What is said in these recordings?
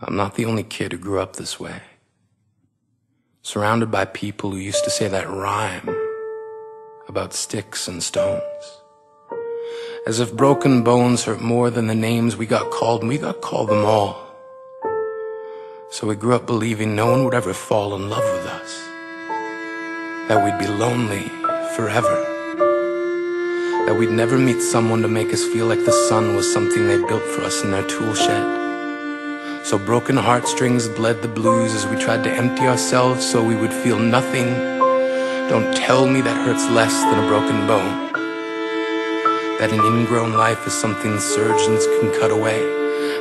I'm not the only kid who grew up this way. Surrounded by people who used to say that rhyme about sticks and stones. As if broken bones hurt more than the names we got called, and we got called them all. So we grew up believing no one would ever fall in love with us, that we'd be lonely forever, that we'd never meet someone to make us feel like the sun was something they built for us in their tool shed. So broken heartstrings bled the blues as we tried to empty ourselves so we would feel nothing. Don't tell me that hurts less than a broken bone, that an ingrown life is something surgeons can cut away,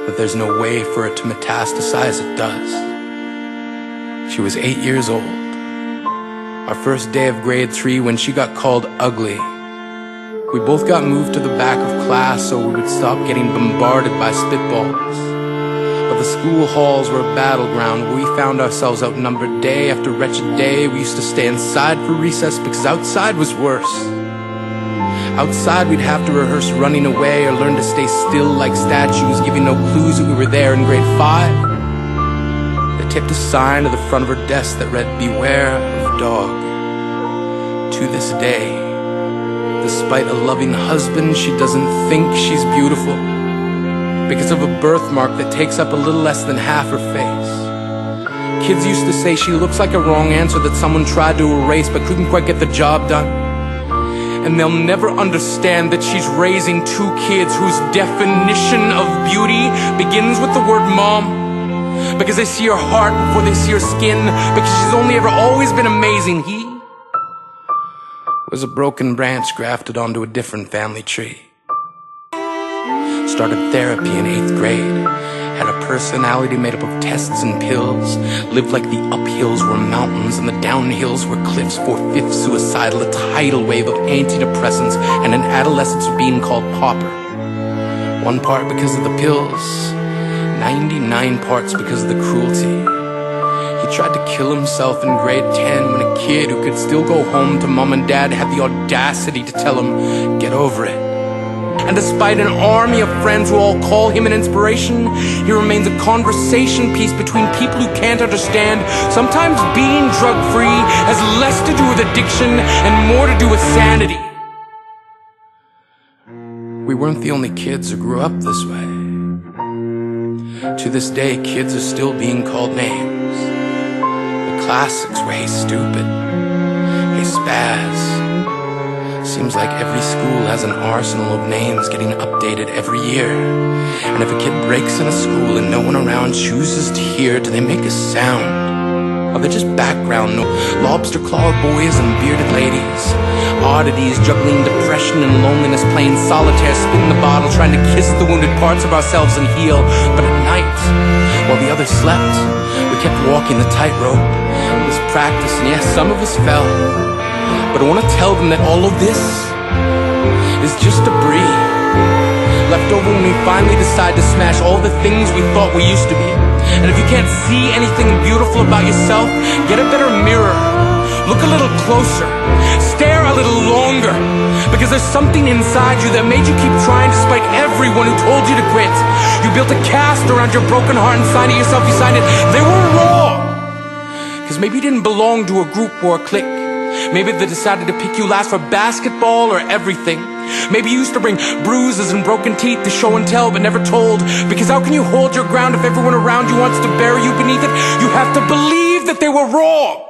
that there's no way for it to metastasize. It does. She was 8 years old, our first day of grade 3, when she got called ugly. We both got moved to the back of class so we would stop getting bombarded by spitballs. But the school halls were a battleground where we found ourselves outnumbered day after wretched day. We used to stay inside for recess because outside was worse. Outside we'd have to rehearse running away or learn to stay still like statues, giving no clues that we were there in grade 5. They taped a sign to the front of her desk that read, "Beware of dog." To this day, despite a loving husband, she doesn't think she's beautiful because of a birthmark that takes up a little less than half her face. Kids used to say she looks like a wrong answer that someone tried to erase but couldn't quite get the job done. And they'll never understand that she's raising 2 kids whose definition of beauty begins with the word mom, because they see her heart before they see her skin, because she's only ever always been amazing. He was a broken branch grafted onto a different family tree. Started therapy in 8th grade, had a personality made up of tests and pills, lived like the uphills were mountains and the downhills were cliffs, 4/5 suicidal, a tidal wave of antidepressants, and an adolescence of being called pauper. 1 part because of the pills, 99 parts because of the cruelty. He tried to kill himself in grade 10 when a kid who could still go home to mom and dad had the audacity to tell him, "Get over it." And despite an army of friends who all call him an inspiration, he remains a conversation piece between people who can't understand. Sometimes being drug-free has less to do with addiction and more to do with sanity. We weren't the only kids who grew up this way. To this day, kids are still being called names. The classics were, "Hey stupid," "Hey spaz." Seems like every school has an arsenal of names getting updated every year. And if a kid breaks in a school and no one around chooses to hear, do they make a sound? Are they just background noise? Lobster claw boys and bearded ladies, oddities juggling depression and loneliness, playing solitaire, spin the bottle, trying to kiss the wounded parts of ourselves and heal. But at night, while the others slept, we kept walking the tightrope. It was practice, and yes, some of us fell. But I want to tell them that all of this is just debris left over when we finally decide to smash all the things we thought we used to be. And if you can't see anything beautiful about yourself, get a better mirror. Look a little closer. Stare a little longer. Because there's something inside you that made you keep trying despite everyone who told you to quit. You built a cast around your broken heart and signed it yourself. You signed it. They were wrong. Because maybe you didn't belong to a group or a clique. Maybe they decided to pick you last for basketball or everything. Maybe you used to bring bruises and broken teeth to show and tell but never told. Because how can you hold your ground if everyone around you wants to bury you beneath it? You have to believe that they were wrong.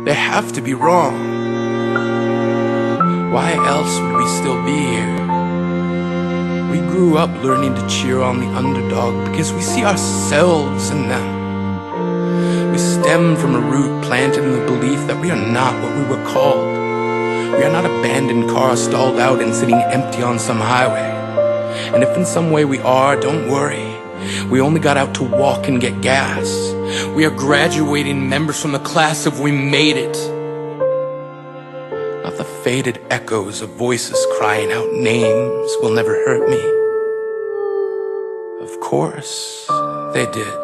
They have to be wrong. Why else would we still be here? We grew up learning to cheer on the underdog because we see ourselves in them. We stem from a root planted in the belief that we are not what we were called. We are not abandoned cars stalled out and sitting empty on some highway. And if in some way we are, don't worry. We only got out to walk and get gas. We are graduating members from the class of We Made It. Not the faded echoes of voices crying out names will never hurt me. Of course, they did.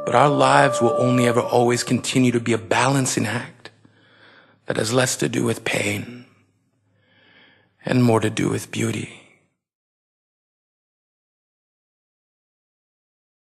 But our lives will only ever always continue to be a balancing act that has less to do with pain and more to do with beauty.